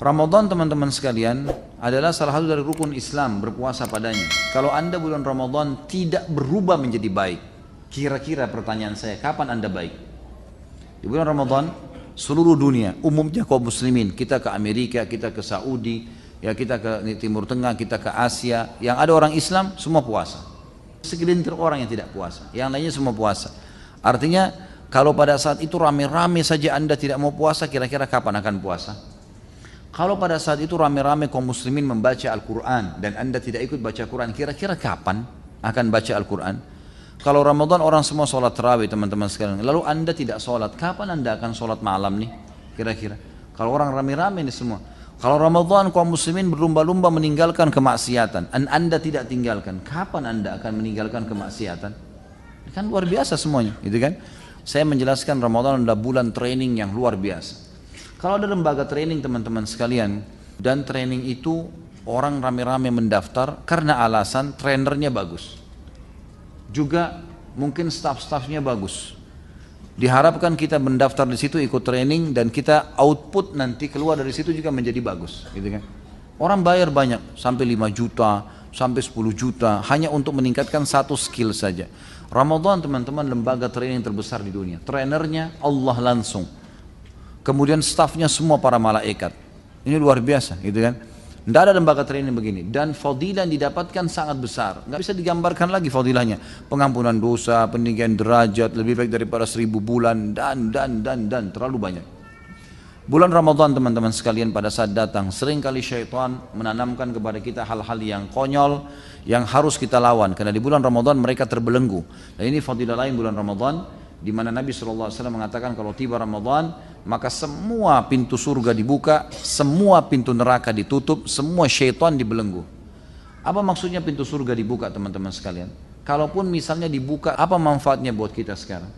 Ramadan teman-teman sekalian adalah salah satu dari rukun Islam, berpuasa padanya. Kalau anda bulan Ramadan tidak berubah menjadi baik, kira-kira pertanyaan saya, kapan anda baik? Di bulan Ramadan seluruh dunia, umumnya kaum muslimin, kita ke Amerika, kita ke Saudi, ya kita ke Timur Tengah, kita ke Asia, yang ada orang Islam semua puasa. Segelintir orang yang tidak puasa, yang lainnya semua puasa. Artinya kalau pada saat itu rame-rame saja anda tidak mau puasa, kira-kira kapan akan puasa? Kalau pada saat itu rame-rame kaum muslimin membaca Al-Quran dan anda tidak ikut baca Quran, kira-kira kapan akan baca Al-Quran? Kalau Ramadan orang semua sholat tarawih teman-teman sekalian, lalu anda tidak sholat, kapan anda akan sholat malam nih? Kira-kira. Kalau orang rame-rame ini semua. Kalau Ramadan kaum muslimin berlumba-lumba meninggalkan kemaksiatan, dan anda tidak tinggalkan, kapan anda akan meninggalkan kemaksiatan? Kan luar biasa semuanya, gitu kan? Saya menjelaskan Ramadan adalah bulan training yang luar biasa. Kalau ada lembaga training teman-teman sekalian, dan training itu orang rame-rame mendaftar karena alasan trainernya bagus. Juga mungkin staff-staffnya bagus. Diharapkan kita mendaftar di situ ikut training dan kita output nanti keluar dari situ juga menjadi bagus, gitu kan? Orang bayar banyak, sampai 5 juta, sampai 10 juta hanya untuk meningkatkan satu skill saja. Ramadan teman-teman lembaga training terbesar di dunia. Trainernya Allah langsung. Kemudian staffnya semua para malaikat. Ini luar biasa, gitu kan? Tidak ada lembaga training begini. Dan fadilah yang didapatkan sangat besar. Nggak bisa digambarkan lagi fadilahnya. Pengampunan dosa, peninggian derajat, lebih baik daripada 1000 bulan, dan terlalu banyak. Bulan Ramadan teman-teman sekalian pada saat datang, seringkali syaitan menanamkan kepada kita hal-hal yang konyol, yang harus kita lawan. Karena di bulan Ramadan mereka terbelenggu. Dan ini fadilah lain bulan Ramadan, di mana Nabi SAW mengatakan kalau tiba Ramadan, maka semua pintu surga dibuka, semua pintu neraka ditutup, semua syaitan dibelenggu. Apa maksudnya pintu surga dibuka teman-teman sekalian? Kalaupun misalnya dibuka, apa manfaatnya buat kita sekarang?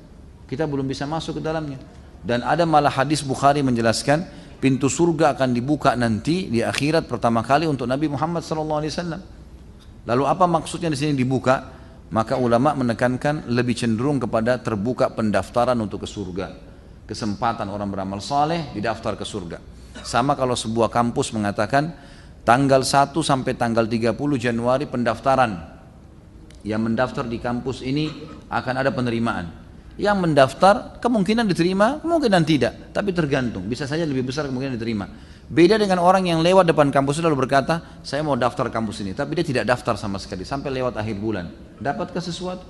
Kita belum bisa masuk ke dalamnya. Dan ada malah hadis Bukhari menjelaskan, pintu surga akan dibuka nanti di akhirat pertama kali untuk Nabi Muhammad SAW. Lalu apa maksudnya di sini dibuka? Maka ulama menekankan lebih cenderung kepada terbuka pendaftaran untuk ke surga. Kesempatan orang beramal saleh didaftar ke surga. Sama kalau sebuah kampus mengatakan tanggal 1 sampai tanggal 30 Januari pendaftaran. Yang mendaftar di kampus ini akan ada penerimaan. Yang mendaftar kemungkinan diterima, kemungkinan tidak. Tapi tergantung, bisa saja lebih besar kemungkinan diterima. Beda dengan orang yang lewat depan kampus lalu berkata, saya mau daftar kampus ini, tapi dia tidak daftar sama sekali sampai lewat akhir bulan. Dapatkah sesuatu?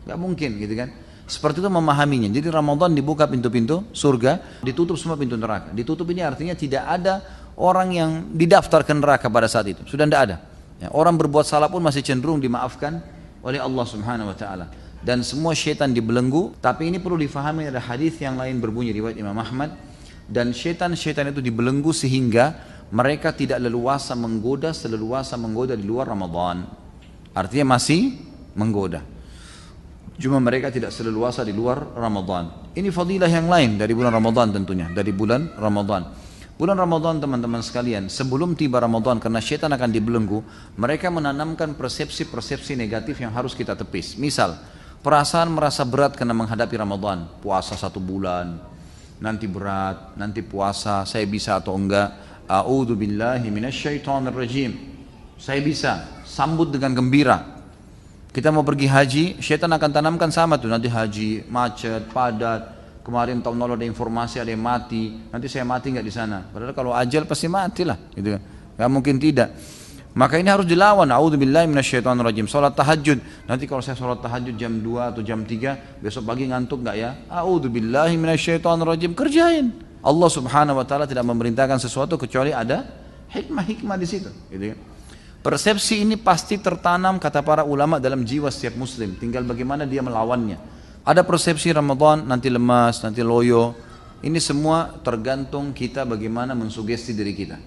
Gak mungkin, gitu kan? Seperti itu memahaminya. Jadi Ramadan dibuka pintu-pintu surga, ditutup semua pintu neraka. Ditutup ini artinya tidak ada orang yang didaftar ke neraka pada saat itu. Sudah tidak ada. Ya, orang berbuat salah pun masih cenderung dimaafkan oleh Allah Subhanahu Wa Taala. Dan semua syaitan dibelenggu. Tapi ini perlu difahami, ada hadis yang lain berbunyi riwayat Imam Ahmad. Dan syaitan-syaitan itu dibelenggu sehingga mereka tidak leluasa menggoda seleluasa menggoda di luar Ramadan. Artinya masih menggoda, cuma mereka tidak seleluasa di luar Ramadan. Ini fadilah yang lain dari bulan Ramadan tentunya, dari bulan Ramadan. Bulan Ramadan teman-teman sekalian, sebelum tiba Ramadan karena syaitan akan dibelenggu, mereka menanamkan persepsi-persepsi negatif yang harus kita tepis. Misal, perasaan merasa berat karena menghadapi Ramadan, puasa 1 bulan, nanti berat, nanti puasa, saya bisa atau enggak? A'udzubillahi minasyaitonirrajim. Saya bisa, sambut dengan gembira. Kita mau pergi haji, syaitan akan tanamkan sama tuh, nanti haji macet, padat. Kemarin tahun lalu ada informasi ada yang mati, nanti saya mati enggak di sana? Padahal kalau ajal pasti matilah, gitu kan? Enggak mungkin tidak. Maka ini harus dilawan. A'udzubillahi minasyaitonirrajim. Salat tahajud. Nanti kalau saya salat tahajud jam 2 atau jam 3, besok pagi ngantuk enggak ya? A'udzubillahi minasyaitonirrajim. Kerjain. Allah Subhanahu wa taala tidak memerintahkan sesuatu kecuali ada hikmah-hikmah di situ, gitu kan? Persepsi ini pasti tertanam kata para ulama dalam jiwa setiap muslim. Tinggal bagaimana dia melawannya. Ada persepsi Ramadan nanti lemas, nanti loyo. Ini semua tergantung kita bagaimana mensugesti diri kita.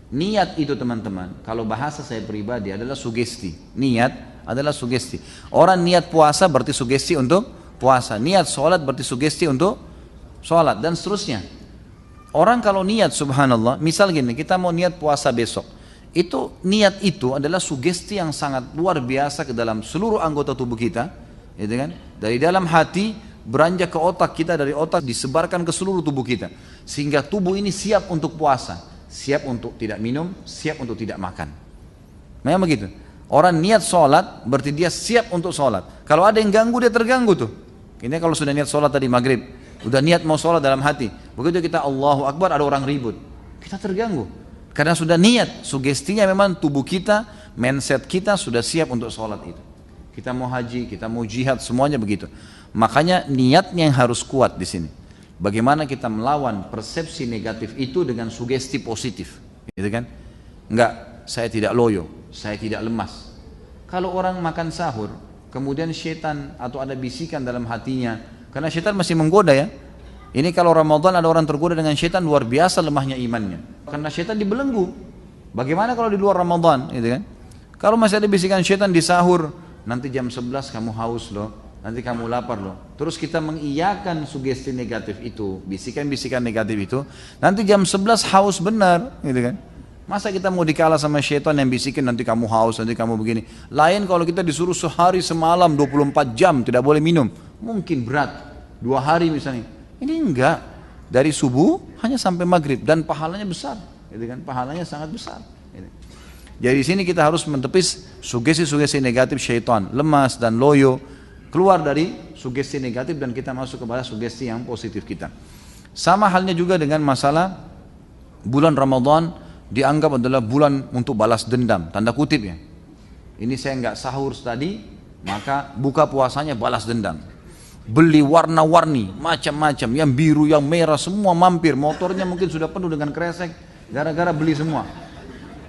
Niat itu teman-teman, kalau bahasa saya pribadi adalah sugesti. Niat adalah sugesti. Orang niat puasa berarti sugesti untuk puasa. Niat sholat berarti sugesti untuk sholat dan seterusnya. Orang kalau niat subhanallah, misal gini, kita mau niat puasa besok. Itu niat itu adalah sugesti yang sangat luar biasa ke dalam seluruh anggota tubuh kita. Gitu kan? Dari dalam hati beranjak ke otak kita, dari otak disebarkan ke seluruh tubuh kita. Sehingga tubuh ini siap untuk puasa. siap untuk tidak minum, siap untuk tidak makan. Memang begitu. Orang niat sholat berarti dia siap untuk sholat. Kalau ada yang ganggu dia terganggu tuh. Ini kalau sudah niat sholat tadi maghrib, udah niat mau sholat dalam hati, begitu kita Allahu Akbar ada orang ribut, kita terganggu. Karena sudah niat, sugestinya memang tubuh kita, mindset kita sudah siap untuk sholat itu. Kita mau haji, kita mau jihad, semuanya begitu. Makanya niatnya yang harus kuat di sini. Bagaimana kita melawan persepsi negatif itu dengan sugesti positif, gitu kan? Enggak, saya tidak loyo, saya tidak lemas. Kalau orang makan sahur, kemudian syaitan atau ada bisikan dalam hatinya, karena syaitan masih menggoda ya. Ini kalau Ramadan ada orang tergoda dengan syaitan, luar biasa lemahnya imannya. Karena syaitan dibelenggu. Bagaimana kalau di luar Ramadan, gitu kan? Kalau masih ada bisikan syaitan di sahur, nanti jam 11 kamu haus loh, nanti kamu lapar loh. Terus kita mengiyakan sugesti negatif itu, bisikan-bisikan negatif itu, nanti jam 11 haus benar, gitu kan? Masa kita mau dikalah sama syaitan yang bisikin nanti kamu haus, nanti kamu begini. Lain kalau kita disuruh sehari semalam 24 jam tidak boleh minum, mungkin berat. 2 hari misalnya. Ini enggak, dari subuh hanya sampai maghrib dan pahalanya besar, gitu kan? Pahalanya sangat besar. Gitu. Jadi di sini kita harus mentepis sugesti-sugesti negatif syaitan, lemas dan loyo, keluar dari sugesti negatif dan kita masuk kepada sugesti yang positif kita. Sama halnya juga dengan masalah bulan Ramadan dianggap adalah bulan untuk balas dendam, tanda kutip ya. Ini saya nggak sahur tadi, maka buka puasanya balas dendam. Beli warna-warni, macam-macam, yang biru, yang merah, semua mampir. Motornya mungkin sudah penuh dengan kresek, gara-gara beli semua.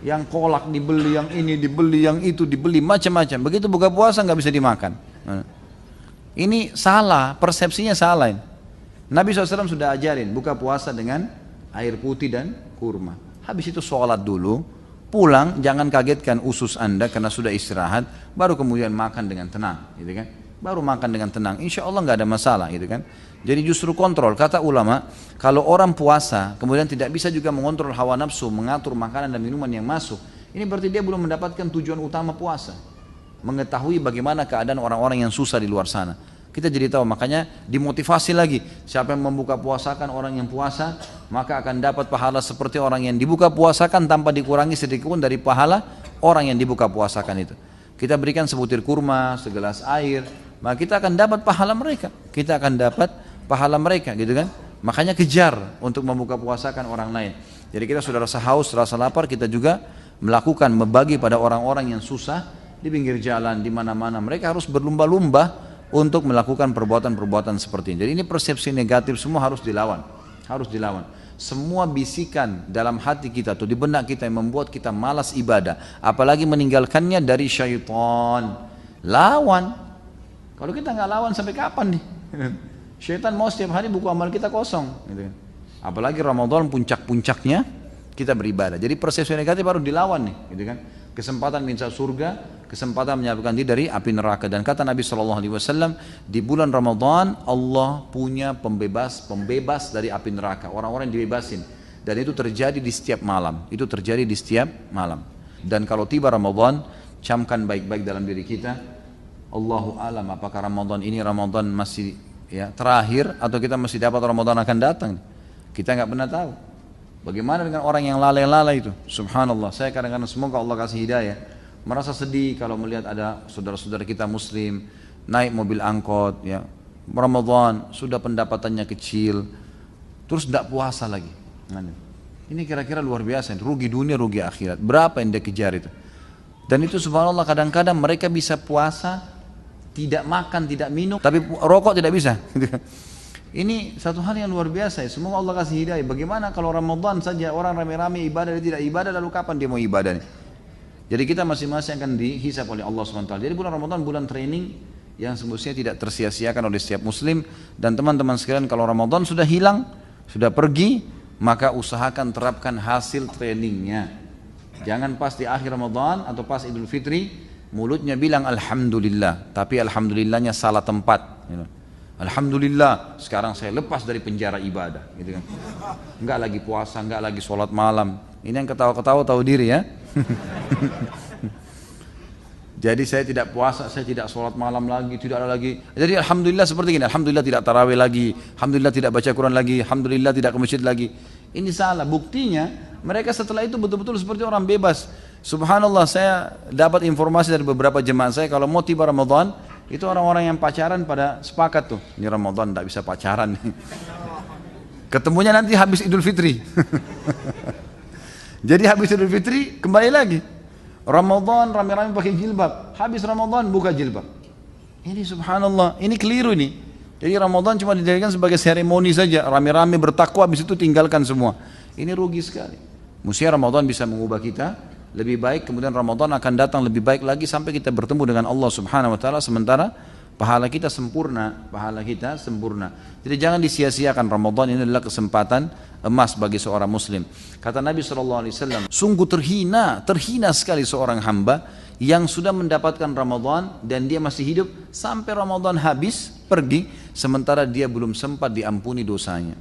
Yang kolak dibeli, yang ini dibeli, yang itu dibeli, macam-macam. Begitu buka puasa nggak bisa dimakan. Ini salah, persepsinya salah. Nabi SAW sudah ajarin buka puasa dengan air putih dan kurma. Habis itu sholat dulu, pulang jangan kagetkan usus anda karena sudah istirahat, baru kemudian makan dengan tenang, gitu kan? Baru makan dengan tenang, insya Allah nggak ada masalah, gitu kan? Jadi justru kontrol, kata ulama, kalau orang puasa kemudian tidak bisa juga mengontrol hawa nafsu, mengatur makanan dan minuman yang masuk, ini berarti dia belum mendapatkan tujuan utama puasa, mengetahui bagaimana keadaan orang-orang yang susah di luar sana. Kita jadi tahu, makanya dimotivasi lagi, siapa yang membuka puasakan orang yang puasa, maka akan dapat pahala seperti orang yang dibuka puasakan tanpa dikurangi sedikit pun dari pahala orang yang dibuka puasakan itu. Kita berikan sebutir kurma, segelas air, maka kita akan dapat pahala mereka, kita akan dapat pahala mereka, gitu kan? Makanya kejar untuk membuka puasakan orang lain. Jadi kita sudah rasa haus, rasa lapar, kita juga melakukan, membagi pada orang-orang yang susah di pinggir jalan, di mana-mana. Mereka harus berlumba-lumba untuk melakukan perbuatan-perbuatan seperti ini. Jadi ini persepsi negatif semua harus dilawan, harus dilawan. Semua bisikan dalam hati kita atau di benak kita yang membuat kita malas ibadah, apalagi meninggalkannya dari syaitan. Lawan. Kalau kita nggak lawan sampai kapan nih? Syaitan mau setiap hari buku amal kita kosong. Gitu. Apalagi Ramadan puncak-puncaknya kita beribadah. Jadi persepsi negatif harus dilawan nih, gitu kan? Kesempatan minta surga, kesempatan menyelamatkan diri dari api neraka. Dan kata Nabi SAW, di bulan Ramadan Allah punya pembebas dari api neraka, orang-orang yang dibebasin. Dan itu terjadi di setiap malam, itu terjadi di setiap malam. Dan kalau tiba Ramadan, camkan baik-baik dalam diri kita, Allahu alam, apakah Ramadan ini Ramadan masih ya terakhir atau kita masih dapat Ramadan akan datang. Kita nggak pernah tahu. Bagaimana dengan orang yang lalai-lalai itu? Subhanallah, saya kadang-kadang semoga Allah kasih hidayah. Merasa sedih kalau melihat ada saudara-saudara kita muslim naik mobil angkot, ya Ramadan sudah pendapatannya kecil, terus tidak puasa lagi. Ini kira-kira luar biasa, rugi dunia, rugi akhirat. Berapa yang dia kejar itu? Dan itu subhanallah kadang-kadang mereka bisa puasa, tidak makan, tidak minum, tapi rokok tidak bisa. Ini satu hal yang luar biasa ya. Semoga Allah kasih hidayah. Bagaimana kalau Ramadan saja orang rame-rame ibadah, dia tidak ibadah, lalu kapan dia mau ibadah nih? Jadi kita masing-masing akan dihisap oleh Allah SWT. Jadi bulan Ramadan bulan training yang semestinya tidak tersia-siakan oleh setiap muslim. Dan teman-teman sekalian, kalau Ramadan sudah hilang, sudah pergi, maka usahakan terapkan hasil trainingnya. Jangan pas di akhir Ramadan atau pas Idul Fitri mulutnya bilang Alhamdulillah, tapi Alhamdulillahnya salah tempat, Alhamdulillah sekarang saya lepas dari penjara ibadah, gitu kan? Enggak lagi puasa, enggak lagi sholat malam. Ini yang ketawa-ketawa tahu diri ya. Jadi saya tidak puasa, saya tidak sholat malam lagi, tidak ada lagi. Jadi Alhamdulillah seperti ini, Alhamdulillah tidak tarawih lagi, Alhamdulillah tidak baca Quran lagi, Alhamdulillah tidak ke masjid lagi. Ini salah. Buktinya Mereka setelah itu betul-betul seperti orang bebas. Subhanallah, saya dapat informasi dari beberapa jemaah saya, kalau mau tiba Ramadan, itu orang-orang yang pacaran pada sepakat tuh, ini Ramadan tidak bisa pacaran nih. Ketemunya nanti habis Idul Fitri. Jadi habis Idul Fitri kembali lagi. Ramadan rame-rame pakai jilbab, habis Ramadan buka jilbab. Ini subhanallah, ini keliru nih. Jadi Ramadan cuma dijadikan sebagai seremoni saja, rame-rame bertakwa, habis itu tinggalkan semua. Ini rugi sekali. Mestinya Ramadan bisa mengubah kita lebih baik, kemudian Ramadan akan datang lebih baik lagi sampai kita bertemu dengan Allah Subhanahu wa taala, sementara pahala kita sempurna, Jadi jangan disia-siakan, Ramadan ini adalah kesempatan emas bagi seorang muslim. Kata Nabi SAW, sungguh terhina sekali seorang hamba yang sudah mendapatkan Ramadan dan dia masih hidup sampai Ramadan habis pergi, sementara dia belum sempat diampuni dosanya.